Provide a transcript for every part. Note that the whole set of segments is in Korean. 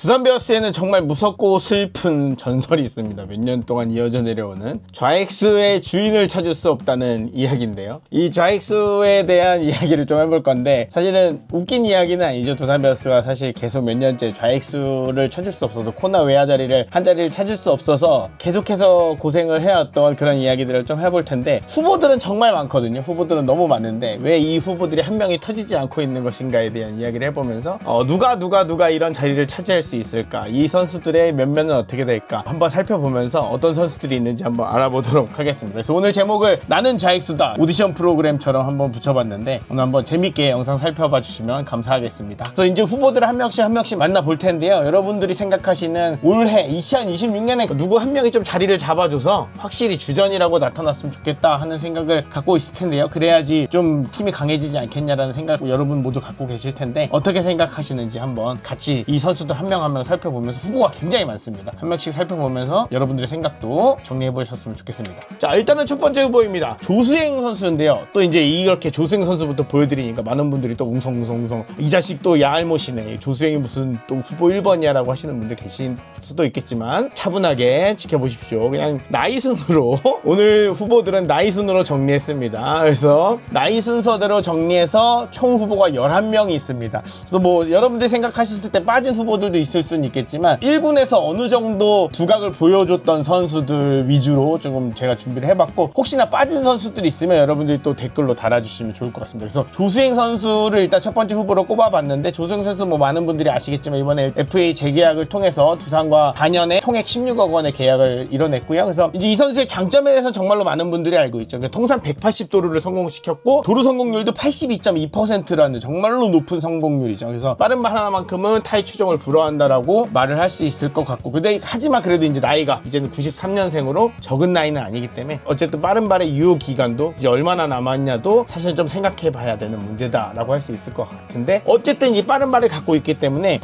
두산 베어스에는 정말 무섭고 슬픈 전설이 있습니다. 몇 년 동안 이어져 내려오는 좌익수의 주인을 찾을 수 없다는 이야기인데요. 이 좌익수에 대한 이야기를 좀 해볼 건데 사실은 웃긴 이야기는 아니죠. 두산 베어스가 사실 계속 몇 년째 좌익수를 찾을 수 없어서 코너 외야 자리를 한 자리를 찾을 수 없어서 계속해서 고생을 해왔던 그런 이야기들을 좀 해볼 텐데 후보들은 정말 많거든요. 후보들은 너무 많은데 왜 이 후보들이 한 명이 터지지 않고 있는 것인가에 대한 이야기를 해보면서 누가 이런 자리를 차지할 수 있을까? 이 선수들의 면면은 어떻게 될까? 한번 살펴보면서 어떤 선수들이 있는지 한번 알아보도록 하겠습니다. 그래서 오늘 제목을 나는 좌익수다 오디션 프로그램처럼 한번 붙여봤는데 오늘 한번 재밌게 영상 살펴봐 주시면 감사하겠습니다. 그래서 이제 후보들을 한 명씩 만나볼 텐데요. 여러분들이 생각하시는 올해 2026년에 누구 한 명이 좀 자리를 잡아줘서 확실히 주전이라고 나타났으면 좋겠다 하는 생각을 갖고 있을 텐데요. 그래야지 좀 팀이 강해지지 않겠냐라는 생각을 여러분 모두 갖고 계실 텐데 어떻게 생각하시는지 한번 같이 이 선수들 한 명 한 명 살펴보면서 후보가 굉장히 많습니다. 한 명씩 살펴보면서 여러분들의 생각도 정리해 보셨으면 좋겠습니다. 자, 일단은 첫 번째 후보입니다. 조수행 선수인데요. 또 이제 이렇게 조수행 선수부터 보여드리니까 많은 분들이 또 웅성웅성 이 자식 또 야알못이네. 조수행이 무슨 또 후보 1번이야라고 하시는 분들 계실 수도 있겠지만 차분하게 지켜보십시오. 그냥 나이 순으로 오늘 후보들은 나이 순으로 정리했습니다. 그래서 나이 순서대로 정리해서 총 후보가 11명이 있습니다. 그래서 뭐 여러분들이 생각하셨을 때 빠진 후보들도 있을 수는 있겠지만 1군에서 어느 정도 두각을 보여줬던 선수들 위주로 조금 제가 준비를 해봤고 혹시나 빠진 선수들이 있으면 여러분들이 또 댓글로 달아주시면 좋을 것 같습니다. 그래서 조수행 선수를 일단 첫 번째 후보로 꼽아봤는데 조수행 선수 뭐 많은 분들이 아시겠지만 이번에 FA 재계약을 통해서 두산과 4년에 총액 16억 원의 계약을 이뤄냈고요. 그래서 이제 이 선수의 장점에 대해서 정말로 많은 분들이 알고 있죠. 그러니까 통산 180도루를 성공시켰고 도루 성공률도 82.2%라는 정말로 높은 성공률이죠. 그래서 빠른 발 하나만큼은 타이 추종을 불허한다라고 말을 할 수 있을 것 같고 근데 하지만 그래도 이제 나이가 이제는 93년생으로 적은 나이는 아니기 때문에 어쨌든 빠른 발의 유효 기간도 이제 얼마나 남았냐도 사실 좀 생각해 봐야 되는 문제다라고 할 수 있을 것 같은데 어쨌든 이 빠른 발을 갖고 있기 때문에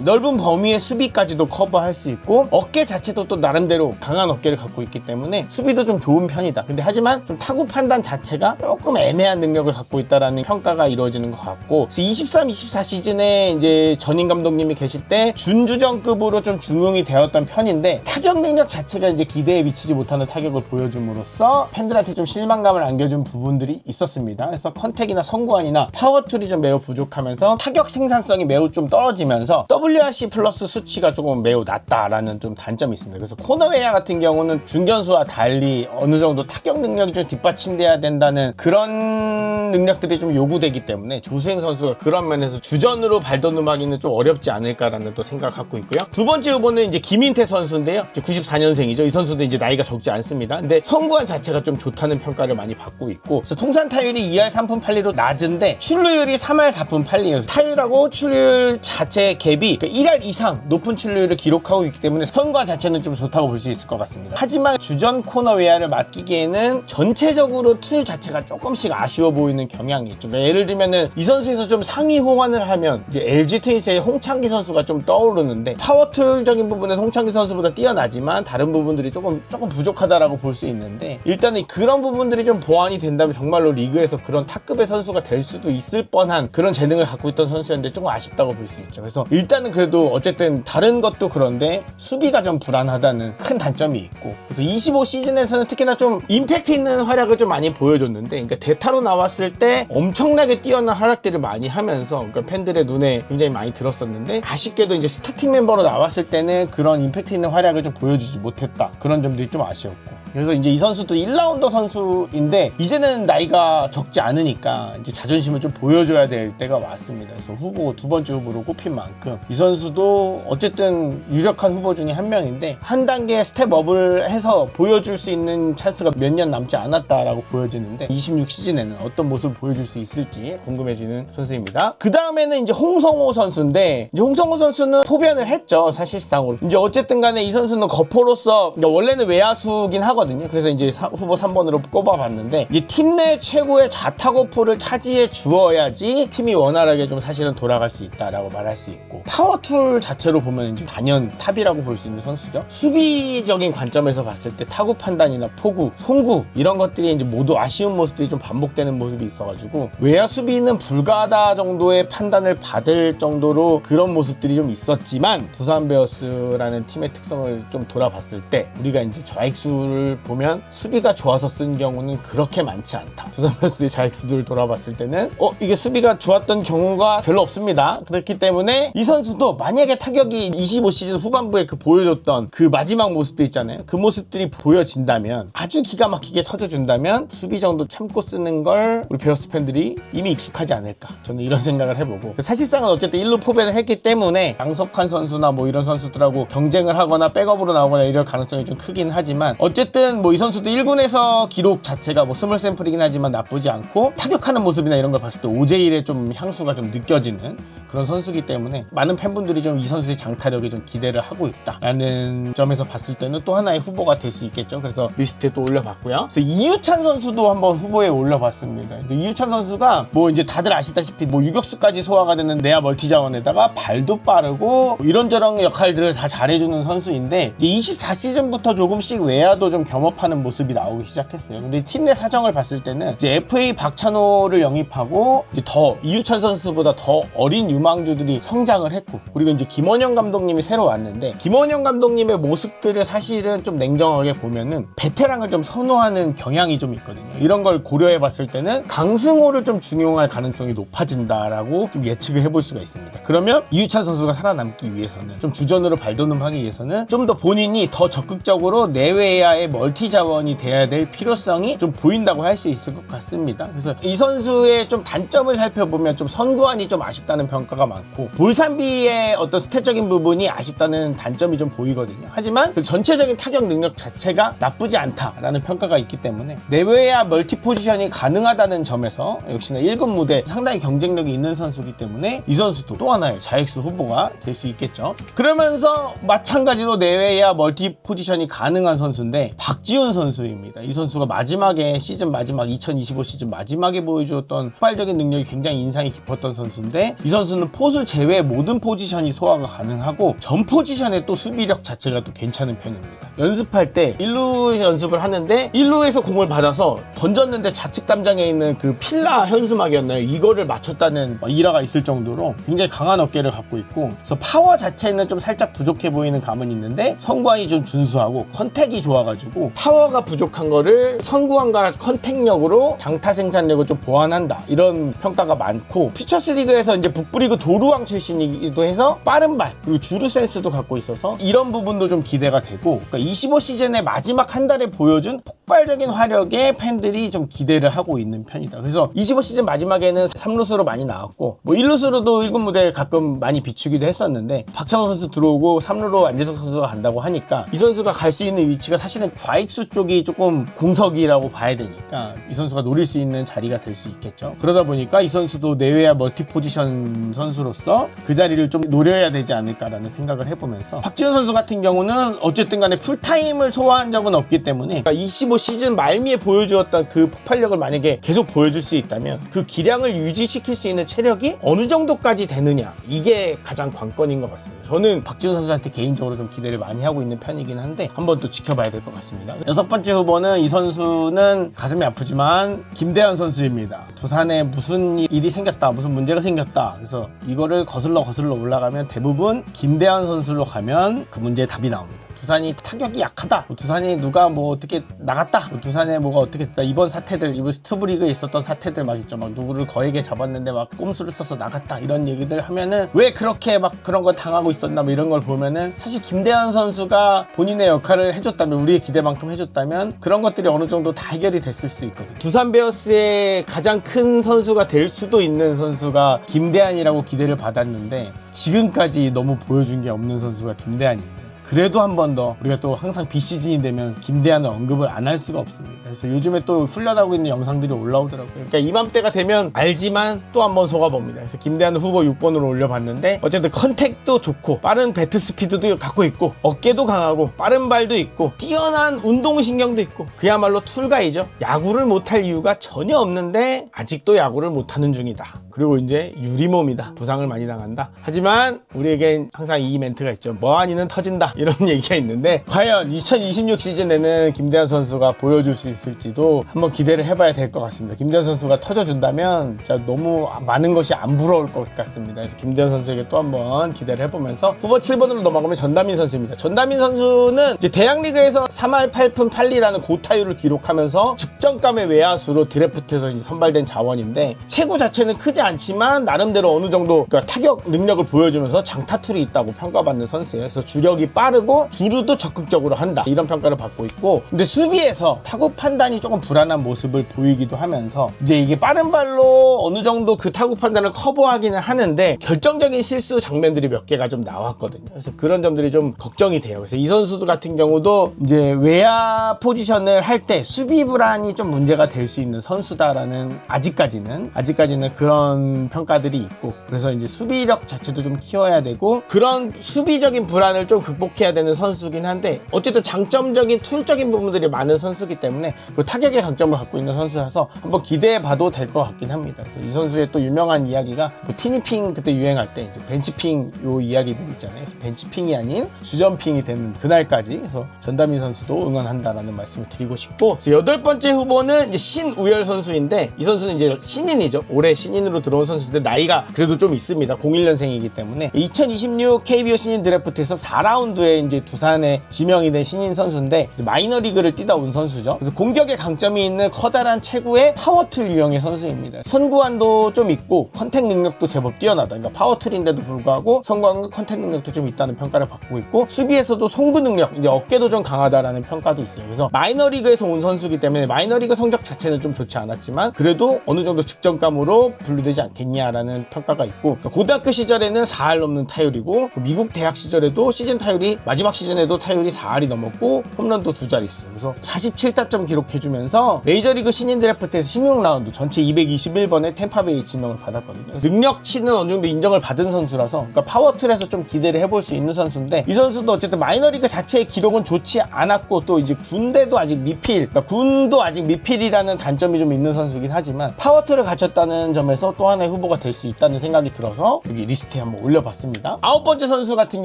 넓은 범위의 수비까지도 커버할 수 있고 어깨 자체도 또 나름대로 강한 어깨를 갖고 있기 때문에 수비도 좀 좋은 편이다. 근데 하지만 좀 타구 판단 자체가 조금 애매한 능력을 갖고 있다라는 평가가 이루어지는 것 같고 23, 24 시즌에 이제 전임 감독님이 계실 때 준주전급으로 좀 중용이 되었던 편인데 타격 능력 자체가 이제 기대에 미치지 못하는 타격을 보여줌으로써 팬들한테 좀 실망감을 안겨준 부분들이 있었습니다. 그래서 컨택이나 성구안이나 파워툴이 좀 매우 부족하면서 타격 생산성이 매우 좀 떨어지면서 WRC 플러스 수치가 조금 매우 낮다라는 좀 단점이 있습니다. 그래서 코너웨어 같은 경우는 중견수와 달리 어느 정도 타격 능력이 좀 뒷받침돼야 된다는 그런 능력들이 좀 요구되기 때문에 조수행 선수가 그런 면에서 주전으로 발돋움하기는 좀 어렵지 않을까라는 또 생각을 갖고 있고요. 두 번째 후보는 이제 김인태 선수인데요. 94년생이죠. 이 선수도 이제 나이가 적지 않습니다. 근데 성구안 자체가 좀 좋다는 평가를 많이 받고 있고 그래서 통산 타율이 2할 3푼 8리로 낮은데 출루율이 3할 4푼 8리예요. 타율하고 출루율 자체의 갭이 1할 이상 높은 출루율을 기록하고 있기 때문에 성구안 자체는 좀 좋다고 볼 수 있을 것 같습니다. 하지만 주전 코너 외야를 맡기기에는 전체적으로 툴 자체가 조금씩 아쉬워 보이는 경향이 있죠. 그러니까 예를 들면은 이 선수에서 좀 상위 호환을 하면 이제 LG 트윈스의 홍창기 선수가 좀 떠오르는데 파워툴적인 부분에서 홍창기 선수보다 뛰어나지만 다른 부분들이 조금 부족하다라고 볼 수 있는데 일단은 그런 부분들이 좀 보완이 된다면 정말로 리그에서 그런 탑급의 선수가 될 수도 있을 뻔한 그런 재능을 갖고 있던 선수였는데 조금 아쉽다고 볼 수 있죠. 그래서 일단은 그래도 어쨌든 다른 것도 그런데 수비가 좀 불안하다는 큰 단점이 있고 그래서 25 시즌에서는 특히나 좀 임팩트 있는 활약을 좀 많이 보여줬는데 그러니까 대타로 나왔을 때 엄청나게 뛰어난 활약들을 많이 하면서 그러니까 팬들의 눈에 굉장히 많이 들었었는데 아쉽게도 이제 스타팅 멤버로 나왔을 때는 그런 임팩트 있는 활약을 좀 보여주지 못했다. 그런 점들이 좀 아쉬웠고 그래서 이제 이 선수도 1라운더 선수인데 이제는 나이가 적지 않으니까 이제 자존심을 좀 보여줘야 될 때가 왔습니다. 그래서 후보 두 번째 후보로 꼽힌 만큼 이 선수도 어쨌든 유력한 후보 중에 한 명인데 한 단계 스텝업을 해서 보여줄 수 있는 찬스가 몇 년 남지 않았다라고 보여지는데 26 시즌에는 어떤 모습을 보여줄 수 있을지 궁금해지는 선수입니다. 그 다음에는 이제 홍성호 선수인데 이제 홍성호 선수는 포변을 했죠. 사실상으로 이제 어쨌든 간에 이 선수는 거포로서 원래는 외야수긴 하거든요. 하거든요. 그래서 이제 후보 3번으로 꼽아봤는데, 이제 팀 내 최고의 좌타고포를 차지해 주어야지 팀이 원활하게 좀 사실은 돌아갈 수 있다라고 말할 수 있고, 파워툴 자체로 보면 이제 단연 탑이라고 볼 수 있는 선수죠. 수비적인 관점에서 봤을 때 타구 판단이나 포구, 송구 이런 것들이 이제 모두 아쉬운 모습들이 좀 반복되는 모습이 있어가지고, 외야 수비는 불가하다 정도의 판단을 받을 정도로 그런 모습들이 좀 있었지만, 두산 베어스라는 팀의 특성을 좀 돌아봤을 때 우리가 이제 좌익수를 보면 수비가 좋아서 쓴 경우는 그렇게 많지 않다. 두산 베어스의 좌익수들을 돌아봤을 때는 이게 수비가 좋았던 경우가 별로 없습니다. 그렇기 때문에 이 선수도 만약에 타격이 25시즌 후반부에 그 보여줬던 그 마지막 모습도 있잖아요. 그 모습들이 보여진다면, 아주 기가 막히게 터져준다면 수비 정도 참고 쓰는 걸 우리 베어스 팬들이 이미 익숙하지 않을까, 저는 이런 생각을 해보고, 사실상은 어쨌든 1루 포배를 했기 때문에 양석환 선수나 뭐 이런 선수들하고 경쟁을 하거나 백업으로 나오거나 이럴 가능성이 좀 크긴 하지만, 어쨌든 뭐 이 선수도 1군에서 기록 자체가 뭐 스몰 샘플이긴 하지만 나쁘지 않고, 타격하는 모습이나 이런 걸 봤을 때 오제일의 좀 향수가 좀 느껴지는 그런 선수이기 때문에 많은 팬분들이 좀 이 선수의 장타력에 좀 기대를 하고 있다라는 점에서 봤을 때는 또 하나의 후보가 될 수 있겠죠. 그래서 리스트에 또 올려봤고요. 그래서 이유찬 선수도 한번 후보에 올려봤습니다. 이유찬 선수가 뭐 이제 다들 아시다시피 뭐 유격수까지 소화가 되는 내야 멀티 자원에다가 발도 빠르고 뭐 이런저런 역할들을 다 잘해주는 선수인데, 이제 24시즌부터 조금씩 외야도 좀 겸업하는 모습이 나오기 시작했어요. 근데 팀 내 사정을 봤을 때는 이제 FA 박찬호를 영입하고 이제 더 이유찬 선수보다 더 어린 유망주들이 성장을 했고, 그리고 이제 김원형 감독님이 새로 왔는데, 김원형 감독님의 모습들을 사실은 좀 냉정하게 보면은 베테랑을 좀 선호하는 경향이 좀 있거든요. 이런 걸 고려해 봤을 때는 강승호를 좀 중용할 가능성이 높아진다라고 좀 예측을 해볼 수가 있습니다. 그러면 이유찬 선수가 살아남기 위해서는, 좀 주전으로 발돋움하기 위해서는 좀 더 본인이 더 적극적으로 내외야의 멀티 자원이 돼야 될 필요성이 좀 보인다고 할 수 있을 것 같습니다. 그래서 이 선수의 좀 단점을 살펴보면 좀 선구안이 좀 아쉽다는 평가가 많고, 볼산비의 어떤 스탯적인 부분이 아쉽다는 단점이 좀 보이거든요. 하지만 그 전체적인 타격 능력 자체가 나쁘지 않다라는 평가가 있기 때문에 내외야 멀티 포지션이 가능하다는 점에서 역시나 1군 무대 상당히 경쟁력이 있는 선수이기 때문에 이 선수도 또 하나의 좌익수 후보가 될 수 있겠죠. 그러면서 마찬가지로 내외야 멀티 포지션이 가능한 선수인데 박지훈 선수입니다. 이 선수가 마지막에 시즌 마지막 2025 시즌 마지막에 보여주었던 폭발적인 능력이 굉장히 인상이 깊었던 선수인데, 이 선수는 포수 제외 모든 포지션이 소화가 가능하고 전 포지션의 또 수비력 자체가 또 괜찮은 편입니다. 연습할 때 1루에서 연습을 하는데 1루에서 공을 받아서 던졌는데 좌측 담장에 있는 그 필라 현수막이었나요? 이거를 맞췄다는 일화가 있을 정도로 굉장히 강한 어깨를 갖고 있고, 그래서 파워 자체는 좀 살짝 부족해 보이는 감은 있는데 선구안이 좀 준수하고 컨택이 좋아가지고 파워가 부족한 거를 선구안과 컨택력으로 장타 생산력을 좀 보완한다, 이런 평가가 많고, 퓨처스 리그에서 이제 북부리그 도루왕 출신이기도 해서 빠른 발 그리고 주루 센스도 갖고 있어서 이런 부분도 좀 기대가 되고, 그러니까 25 시즌의 마지막 한 달에 보여준 폭발적인 화력에 팬들이 좀 기대를 하고 있는 편이다. 그래서 25 시즌 마지막에는 3루수로 많이 나왔고, 뭐 1루수로도 1군 무대에 가끔 많이 비추기도 했었는데, 박찬호 선수 들어오고 3루로 안재석 선수가 간다고 하니까 이 선수가 갈 수 있는 위치가 사실은 좌익수 쪽이 조금 공석이라고 봐야 되니까 이 선수가 노릴 수 있는 자리가 될 수 있겠죠. 그러다 보니까 이 선수도 내외야 멀티 포지션 선수로서 그 자리를 좀 노려야 되지 않을까라는 생각을 해보면서, 박지훈 선수 같은 경우는 어쨌든 간에 풀타임을 소화한 적은 없기 때문에 25 시즌 말미에 보여주었던 그 폭발력을 만약에 계속 보여줄 수 있다면 그 기량을 유지시킬 수 있는 체력이 어느 정도까지 되느냐, 이게 가장 관건인 것 같습니다. 저는 박지훈 선수한테 개인적으로 좀 기대를 많이 하고 있는 편이긴 한데 한번 또 지켜봐야 될 것 같습니다. 6번째 후보는, 이 선수는 가슴이 아프지만 김대현 선수입니다. 두산에 무슨 일이 생겼다, 무슨 문제가 생겼다, 그래서 이거를 거슬러 올라가면 대부분 김대현 선수로 가면 그 문제의 답이 나옵니다. 두산이 타격이 약하다, 두산이 누가 뭐 어떻게 나갔다, 두산에 뭐가 어떻게 됐다, 이번 사태들, 이번 스투브리그에 있었던 사태들 막 있죠. 막 누구를 거액에 잡았는데 막 꼼수를 써서 나갔다, 이런 얘기들 하면은 왜 그렇게 막 그런 걸 당하고 있었나, 뭐 이런 걸 보면은 사실 김대현 선수가 본인의 역할을 해줬다면, 우리의 기대만큼 해줬다면 그런 것들이 어느 정도 다 해결이 됐을 수 있거든요. 두산 베어스의 가장 큰 선수가 될 수도 있는 선수가 김대한이라고 기대를 받았는데 지금까지 너무 보여준 게 없는 선수가 김대한인데, 그래도 한 번 더 우리가 또 항상 비시즌이 되면 김대한을 언급을 안 할 수가 없습니다. 그래서 요즘에 또 훈련하고 있는 영상들이 올라오더라고요. 그러니까 이맘때가 되면 알지만 또 한 번 속아봅니다. 그래서 김대한 후보 6번으로 올려봤는데 어쨌든 컨택도 좋고 빠른 배트 스피드도 갖고 있고 어깨도 강하고 빠른 발도 있고 뛰어난 운동신경도 있고 그야말로 툴가이죠. 야구를 못할 이유가 전혀 없는데 아직도 야구를 못하는 중이다. 그리고 이제 유리몸이다. 부상을 많이 당한다. 하지만 우리에겐 항상 이 멘트가 있죠. 뭐하니는 터진다. 이런 얘기가 있는데 과연 2026 시즌에는 김대한 선수가 보여줄 수 있을지도 한번 기대를 해봐야 될 것 같습니다. 김대한 선수가 터져준다면 진짜 너무 많은 것이 안 부러울 것 같습니다. 그래서 김대한 선수에게 또 한번 기대를 해보면서 후보 7번으로 넘어가면 전다민 선수입니다. 전다민 선수는 이제 대학리그에서 3할 8푼 8리라는 고타율을 기록하면서 직전감의 외야수로 드래프트에서 이제 선발된 자원인데 체구 자체는 크지 않지만 나름대로 어느 정도 그러니까 타격 능력을 보여주면서 장타툴이 있다고 평가받는 선수예요. 그래서 주력이 빠르고 주루도 적극적으로 한다 이런 평가를 받고 있고 근데 수비에서 타구 판단이 조금 불안한 모습을 보이기도 하면서 이제 이게 빠른 발로 어느 정도 그 타구 판단을 커버하기는 하는데 결정적인 실수 장면들이 몇 개가 좀 나왔거든요. 그래서 그런 점들이 좀 걱정이 돼요. 그래서 이 선수 같은 경우도 이제 외야 포지션을 할 때 수비 불안이 좀 문제가 될 수 있는 선수다라는 아직까지는 그런 평가들이 있고 그래서 이제 수비력 자체도 좀 키워야 되고 그런 수비적인 불안을 좀 극복해야 되는 선수긴 한데 어쨌든 장점적인 툴적인 부분들이 많은 선수이기 때문에 그 타격의 강점을 갖고 있는 선수라서 한번 기대해봐도 될 것 같긴 합니다. 그래서 이 선수의 또 유명한 이야기가 뭐 티니핑 그때 유행할 때 이제 벤치핑 요 이야기들 있잖아요. 그래서 벤치핑이 아닌 주전핑이 되는 그날까지 그래서 전다민 선수도 응원한다라는 말씀을 드리고 싶고 8번째 후보는 이제 신우열 선수인데 이 선수는 이제 신인이죠. 올해 신인으로 들어온 선수인데 나이가 그래도 좀 있습니다. 01년생이기 때문에 2026 KBO 신인 드래프트에서 4라운드에 이제 두산에 지명이 된 신인 선수인데 마이너리그를 뛰다 온 선수죠. 그래서 공격에 강점이 있는 커다란 체구의 파워툴 유형의 선수입니다. 선구안도 좀 있고 컨택 능력도 제법 뛰어나다. 그러니까 파워툴인데도 불구하고 선구안과 컨택 능력도 좀 있다는 평가를 받고 있고 수비에서도 송구 능력, 이제 어깨도 좀 강하다라는 평가도 있어요. 그래서 마이너리그에서 온 선수이기 때문에 마이너리그 성적 자체는 좀 좋지 않았지만 그래도 어느 정도 직전감으로 분류되지 않겠냐라는 평가가 있고 고등학교 시절에는 4할 넘는 타율이고 미국 대학 시절에도 시즌 타율이 마지막 시즌에도 타율이 4할이 넘었고 홈런도 2자릿수 그래서 47타점 기록해주면서 메이저리그 신인 드래프트에서 16라운드 전체 221번에 템파베이 지명을 받았거든요. 능력치는 어느 정도 인정을 받은 선수라서 그러니까 파워툴에서 좀 기대를 해볼 수 있는 선수인데 이 선수도 어쨌든 마이너리그 자체의 기록은 좋지 않았고 또 이제 군대도 아직 미필 그러니까 군도 아직 미필이라는 단점이 좀 있는 선수긴 하지만 파워툴을 갖췄다는 점에서 또 하나의 후보가 될 수 있다는 생각이 들어서 여기 리스트에 한번 올려봤습니다. 9번째 선수 같은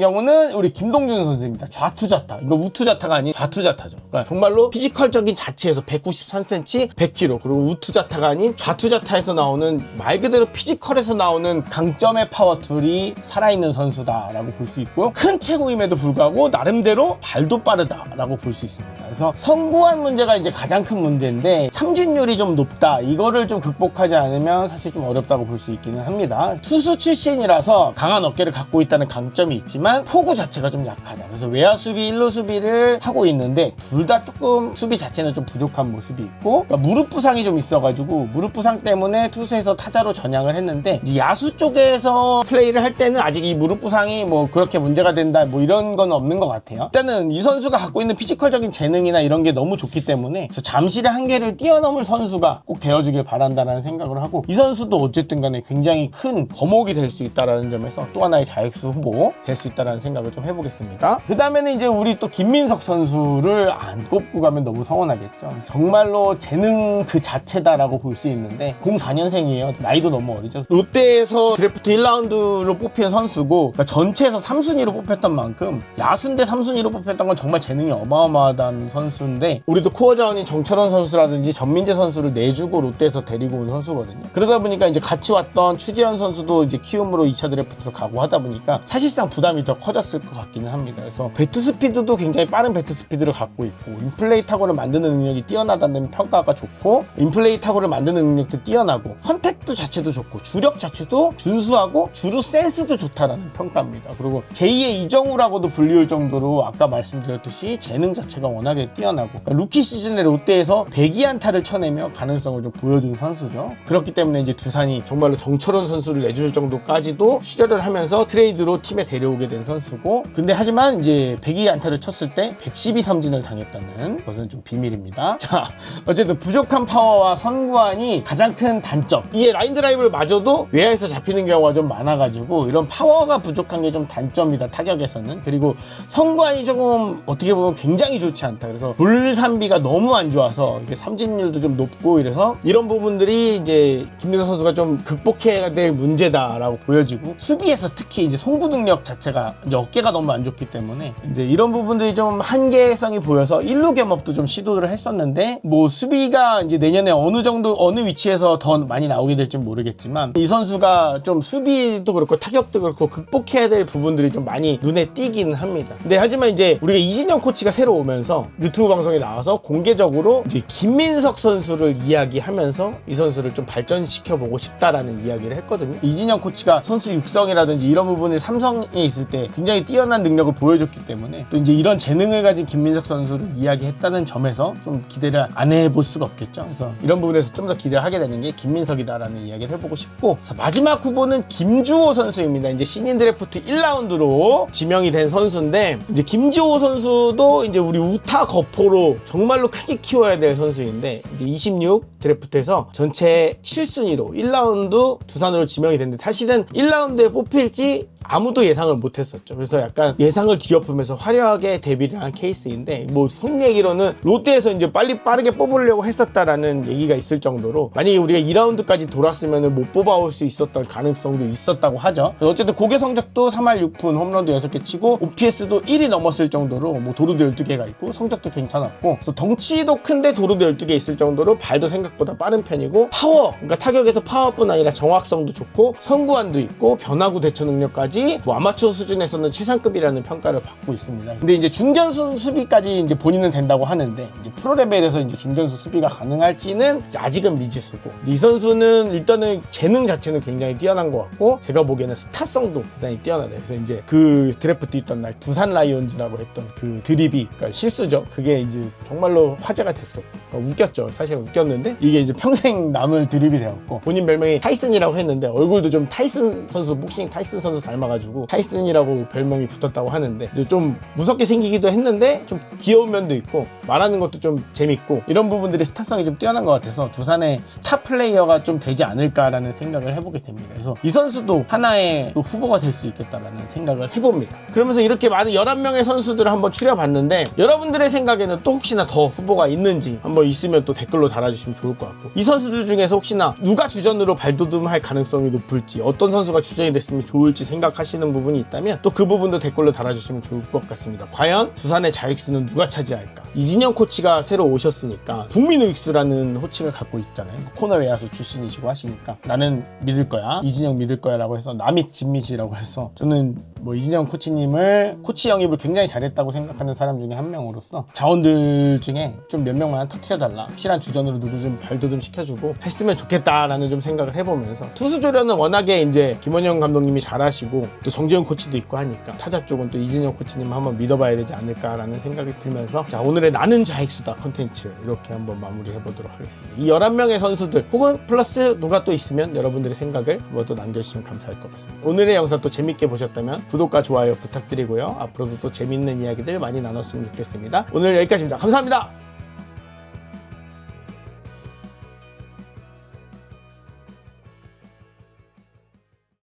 경우는 우리 김동준 선수입니다. 좌투좌타 이거 우투좌타가 아닌 좌투좌타죠. 그러니까 정말로 피지컬적인 자체에서 193cm 100kg 그리고 우투좌타가 아닌 좌투좌타에서 나오는 말 그대로 피지컬에서 나오는 강점의 파워툴이 살아있는 선수다라고 볼 수 있고요. 큰 체구임에도 불구하고 나름대로 발도 빠르다라고 볼 수 있습니다. 그래서 선구안 문제가 이제 가장 큰 문제인데 삼진율이 좀 높다. 이거를 좀 극복하지 않으면 사실 좀 어렵다고 볼 수 있기는 합니다. 투수 출신이라서 강한 어깨를 갖고 있다는 강점이 있지만 포구 자체가 좀 약하다. 그래서 외야 수비, 일루 수비를 하고 있는데 둘 다 조금 수비 자체는 좀 부족한 모습이 있고 그러니까 무릎 부상이 좀 있어가지고 무릎 부상 때문에 투수에서 타자로 전향을 했는데 이제 야수 쪽에서 플레이를 할 때는 아직 이 무릎 부상이 뭐 그렇게 문제가 된다 뭐 이런 건 없는 것 같아요. 일단은 이 선수가 갖고 있는 피지컬적인 재능이나 이런 게 너무 좋기 때문에 잠실의 한계를 뛰어넘을 선수가 꼭 되어주길 바란다는 생각을 하고 이 선수도 어쨌든 간에 굉장히 큰 거목이 될 수 있다는 점에서 또 하나의 자익수 후보 될 수 있다는 생각을 좀 해보겠습니다. 그 다음에는 이제 우리 또 김민석 선수를 안 꼽고 가면 너무 서운하겠죠. 정말로 재능 그 자체다라고 볼 수 있는데 04년생이에요. 나이도 너무 어리죠. 롯데에서 드래프트 1라운드로 뽑힌 선수고 그러니까 전체에서 3순위로 뽑혔던 만큼 야수인데 3순위로 뽑혔던 건 정말 재능이 어마어마하다는 선수인데 우리도 코어 자원인 정철원 선수라든지 전민재 선수를 내주고 롯데에서 데리고 온 선수거든요. 그러다 보니까 이제 같이 왔던 추지현 선수도 이제 키움으로 2차 드래프트로 가고 하다 보니까 사실상 부담이 더 커졌을 것 같기는 합니다. 그래서 배트 스피드도 굉장히 빠른 배트 스피드를 갖고 있고 인플레이 타구를 만드는 능력이 뛰어나다는 평가가 좋고 인플레이 타구를 만드는 능력도 뛰어나고 컨택도 타격도 자체도 좋고 주력 자체도 준수하고 주루 센스도 좋다라는 평가입니다. 그리고 제2의 이정우라고도 불리울 정도로 아까 말씀드렸듯이 재능 자체가 워낙에 뛰어나고 그러니까 루키 시즌에 롯데에서 102안타를 쳐내며 가능성을 좀 보여준 선수죠. 그렇기 때문에 이제 두산이 정말로 정철원 선수를 내줄 정도까지도 출혈을 하면서 트레이드로 팀에 데려오게 된 선수고 근데 하지만 이제 102안타를 쳤을 때 112 삼진을 당했다는 것은 좀 비밀입니다. 자, 어쨌든 부족한 파워와 선구안이 가장 큰 단점. 이게 라인 드라이브를 맞아도 외야에서 잡히는 경우가 좀 많아가지고 이런 파워가 부족한 게 좀 단점이다 타격에서는. 그리고 선구안이 조금 어떻게 보면 굉장히 좋지 않다. 그래서 볼 산비가 너무 안 좋아서 이게 삼진율도 좀 높고 이래서 이런 부분들이 이제 김민석 선수가 좀 극복해야 될 문제다라고 보여지고 수비에서 특히 이제 송구 능력 자체가 이제 어깨가 너무 안 좋기 때문에 이제 이런 부분들이 좀 한계성이 보여서 1루 겸업도 좀 시도를 했었는데 뭐 수비가 이제 내년에 어느 정도 어느 위치에서 더 많이 나오게 될지 모르겠지만 이 선수가 좀 수비도 그렇고 타격도 그렇고 극복해야 될 부분들이 좀 많이 눈에 띄긴 합니다. 근데 하지만 이제 우리가 이진영 코치가 새로 오면서 유튜브 방송에 나와서 공개적으로 이제 김민석 선수를 이야기하면서 이 선수를 좀 발전시켜 보고 싶다라는 이야기를 했거든요. 이진영 코치가 선수 육성이라든지 이런 부분이 삼성에 있을 때 굉장히 뛰어난 능력을 보여줬기 때문에 또 이제 이런 재능을 가진 김민석 선수를 이야기했다는 점에서 좀 기대를 안 해볼 수가 없겠죠. 그래서 이런 부분에서 좀 더 기대를 하게 되는 게 김민석이다라는 이야기를 해보고 싶고 마지막 후보는 김주호 선수입니다. 이제 신인 드래프트 1라운드로 지명이 된 선수인데 이제 김주호 선수도 이제 우리 우타 거포로 정말로 크게 키워야 될 선수인데 이제 26 드래프트에서 전체 7순위로 1라운드 두산으로 지명이 됐는데 사실은 1라운드에 뽑힐지 아무도 예상을 못했었죠. 그래서 약간 예상을 뒤엎으면서 화려하게 데뷔를 한 케이스인데 뭐 훅 얘기로는 롯데에서 이제 빠르게 뽑으려고 했었다라는 얘기가 있을 정도로 만약에 우리가 2라운드까지 돌았으면 못 뽑아올 수 있었던 가능성도 있었다고 하죠. 어쨌든 고개 성적도 3할 6푼 홈런도 6개 치고 OPS도 1이 넘었을 정도로 뭐 도루도 12개가 있고 성적도 괜찮았고 그래서 덩치도 큰데 도루도 12개 있을 정도로 발도 생각보다 빠른 편이고 파워 그러니까 타격에서 파워뿐 아니라 정확성도 좋고 선구안도 있고 변화구 대처 능력까지 뭐 아마추어 수준에서는 최상급이라는 평가를 받고 있습니다. 근데 이제 중견수 수비까지 이제 본인은 된다고 하는데 이제 프로 레벨에서 이제 중견수 수비가 가능할지는 이제 아직은 미지수고 이 선수는 일단은 재능 자체는 굉장히 뛰어난 것 같고 제가 보기에는 스타성도 굉장히 뛰어나다. 그래서 이제 그 드래프트 있던 날 두산 라이온즈라고 했던 그 드립이 그러니까 실수죠. 그게 이제 정말로 화제가 됐어. 그러니까 웃겼죠. 사실 웃겼는데 이게 이제 평생 남을 드립이 되었고 본인 별명이 타이슨이라고 했는데 얼굴도 좀 타이슨 선수 복싱 타이슨 선수 닮아가지고 타이슨이라고 별명이 붙었다고 하는데 이제 좀 무섭게 생기기도 했는데 좀 귀여운 면도 있고 말하는 것도 좀 재밌고 이런 부분들이 스타성이 좀 뛰어난 것 같아서 두산의 스타 플레이어가 좀 되지 않을까라는 생각을 해보게 됩니다. 그래서 이 선수도 하나의 또 후보가 될 수 있겠다라는 생각을 해봅니다. 그러면서 이렇게 많은 11명의 선수들을 한번 추려봤는데 여러분들의 생각에는 또 혹시나 더 후보가 있는지 한번 있으면 또 댓글로 달아주시면 좋을 것 같고 이 선수들 중에서 혹시나 누가 주전으로 발돋움할 가능성이 높을지 어떤 선수가 주전이 됐으면 좋을지 생각하시는 부분이 있다면 또 그 부분도 댓글로 달아주시면 좋을 것 같습니다. 과연 두산의 좌익수는 누가 차지할까? 이진영 코치가 새로 오셨으니까 국민 우익수라는 호칭을 갖고 있잖아요. 코너 외야수 출신이시고 하시니까 나는 믿을 거야 이진영 믿을 거야 라고 해서 남익 진미지라고 해서 저는 뭐 이진영 코치님을 코치 영입을 굉장히 잘했다고 생각하는 사람 중에 한 명으로서 자원들 중에 좀 몇 명만 터트려달라 확실한 주전으로 누구 좀 발돋움 시켜주고 했으면 좋겠다라는 좀 생각을 해보면서 투수 조련은 워낙에 이제 김원영 감독님이 잘하시고 또 정재훈 코치도 있고 하니까 타자 쪽은 또 이진영 코치님 한번 믿어봐야 되지 않을까라는 생각이 들면서 자 오늘의 나는 좌익수다 컨텐츠 이렇게 한번 마무리해보도록 하겠습니다. 이 11명의 선수들 혹은 플러스 누가 또 있으면 여러분들의 생각을 한번 또 남겨주시면 감사할 것 같습니다. 오늘의 영상 또 재밌게 보셨다면 구독과 좋아요 부탁드리고요. 앞으로도 또 재밌는 이야기들 많이 나눴으면 좋겠습니다. 오늘 여기까지입니다. 감사합니다.